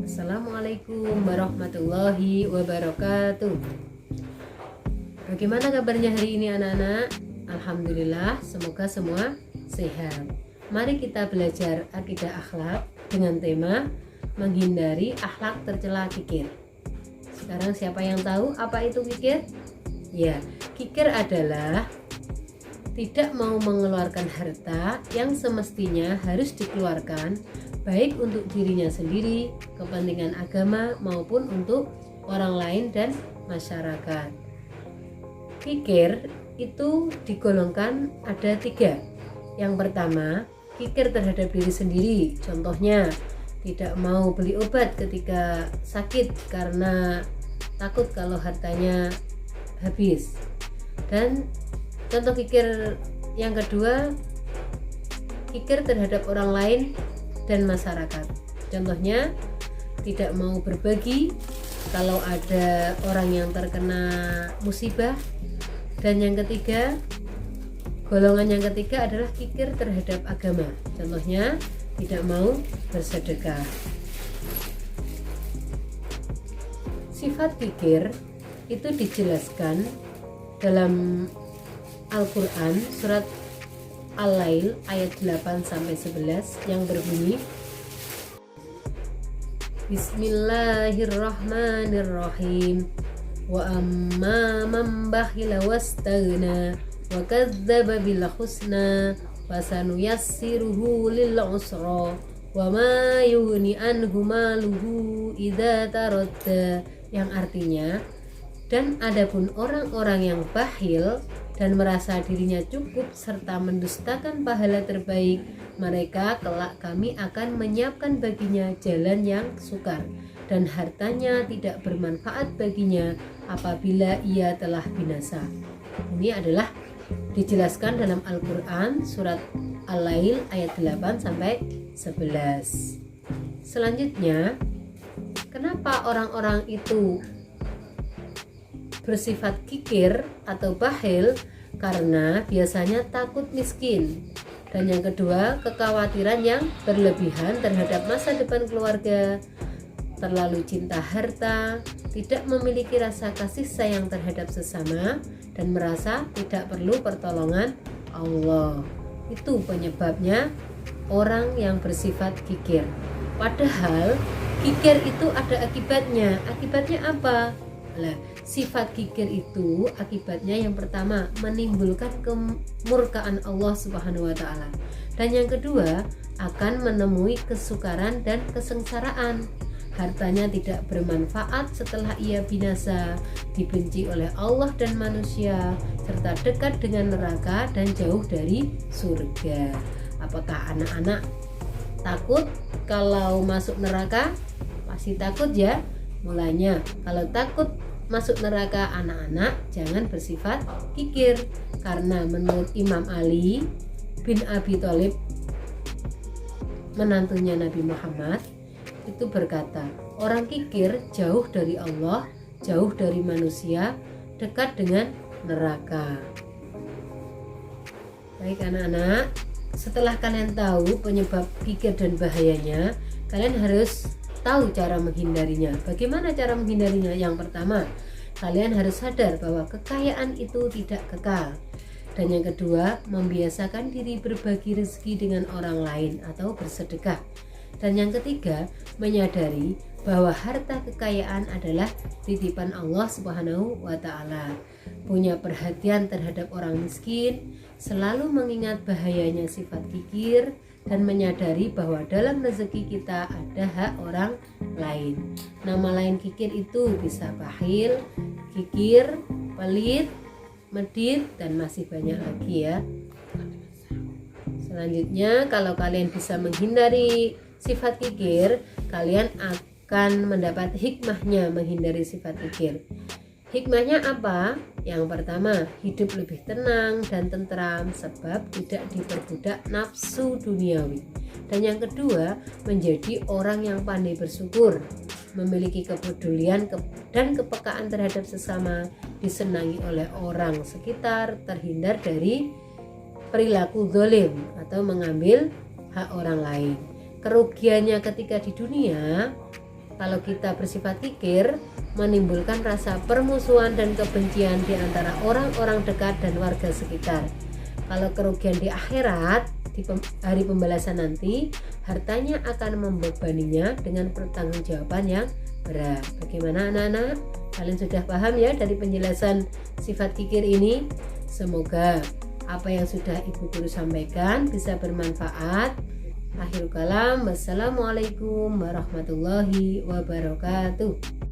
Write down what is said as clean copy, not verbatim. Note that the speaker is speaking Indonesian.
Assalamualaikum warahmatullahi wabarakatuh. Bagaimana kabarnya hari ini anak-anak? Alhamdulillah, semoga semua sehat. Mari kita belajar akidah akhlak dengan tema menghindari akhlak tercela kikir. Sekarang siapa yang tahu apa itu kikir? Ya, kikir adalah tidak mau mengeluarkan harta yang semestinya harus dikeluarkan, baik untuk dirinya sendiri, kepentingan agama, maupun untuk orang lain dan masyarakat. Kikir itu digolongkan ada 3. Yang pertama, kikir terhadap diri sendiri. Contohnya, tidak mau beli obat ketika sakit karena takut kalau hartanya habis. Dan contoh kikir yang kedua, kikir terhadap orang lain dan masyarakat. Contohnya, tidak mau berbagi kalau ada orang yang terkena musibah. Dan yang ketiga, golongan yang ketiga adalah kikir terhadap agama. Contohnya, tidak mau bersedekah. Sifat kikir itu dijelaskan dalam Al-Quran surat Al-Lail ayat 8-11 yang berbunyi, Bismillahirrahmanirrahim. Wa amma man bakhila wastaghna wa kadzdzaba bil husna fasanuyassiruhu lil usra wa ma yughni anhu maluhu idza taradda, yang artinya, dan adapun orang-orang yang bakhil dan merasa dirinya cukup serta mendustakan pahala terbaik, mereka kelak kami akan menyiapkan baginya jalan yang sukar, dan hartanya tidak bermanfaat baginya apabila ia telah binasa. Ini adalah dijelaskan dalam Al-Quran surat Al-Lail ayat 8-11. Selanjutnya, kenapa orang-orang itu bersifat kikir atau bakhil? Karena biasanya takut miskin. Dan yang kedua, kekhawatiran yang berlebihan terhadap masa depan keluarga, terlalu cinta harta, tidak memiliki rasa kasih sayang terhadap sesama, dan merasa tidak perlu pertolongan Allah. Itu penyebabnya orang yang bersifat kikir. Padahal kikir itu ada akibatnya. Akibatnya apa? Nah, sifat kikir itu akibatnya yang pertama menimbulkan kemurkaan Allah Subhanahu wa taala. Dan yang kedua, akan menemui kesukaran dan kesengsaraan. Hartanya tidak bermanfaat setelah ia binasa, dibenci oleh Allah dan manusia, serta dekat dengan neraka dan jauh dari surga. Apakah anak-anak takut kalau masuk neraka? Pasti takut ya. Mulanya, kalau takut masuk neraka, anak-anak jangan bersifat kikir. Karena menurut Imam Ali bin Abi Thalib, menantunya Nabi Muhammad, itu berkata, orang kikir jauh dari Allah, jauh dari manusia, dekat dengan neraka. Baik anak-anak, setelah kalian tahu penyebab kikir dan bahayanya, kalian harus tahu cara menghindarinya. Bagaimana cara menghindarinya? Yang pertama, kalian harus sadar bahwa kekayaan itu tidak kekal. Dan yang kedua, membiasakan diri berbagi rezeki dengan orang lain atau bersedekah. Dan yang ketiga, menyadari bahwa harta kekayaan adalah titipan Allah Subhanahu wa taala. Punya perhatian terhadap orang miskin, selalu mengingat bahayanya sifat kikir, dan menyadari bahwa dalam rezeki kita ada hak orang lain. Nama lain kikir itu bisa bakhil, kikir, pelit, medit, dan masih banyak lagi ya. Selanjutnya, kalau kalian bisa menghindari sifat kikir, kalian akan mendapat hikmahnya menghindari sifat kikir. Hikmahnya apa? Yang pertama, hidup lebih tenang dan tentram sebab tidak diperbudak nafsu duniawi. Dan yang kedua, menjadi orang yang pandai bersyukur, memiliki kepedulian dan kepekaan terhadap sesama, disenangi oleh orang sekitar, terhindar dari perilaku zalim atau mengambil hak orang lain. Kerugiannya ketika di dunia Kalau kita bersifat kikir, menimbulkan rasa permusuhan dan kebencian di antara orang-orang dekat dan warga sekitar. Kalau kerugian di akhirat, di hari pembalasan nanti, hartanya akan membebaninya dengan pertanggungjawaban yang berat. Bagaimana anak-anak? Kalian sudah paham ya dari penjelasan sifat kikir ini? Semoga apa yang sudah Ibu Guru sampaikan bisa bermanfaat. Akhirul kalam, wassalamualaikum warahmatullahi wabarakatuh.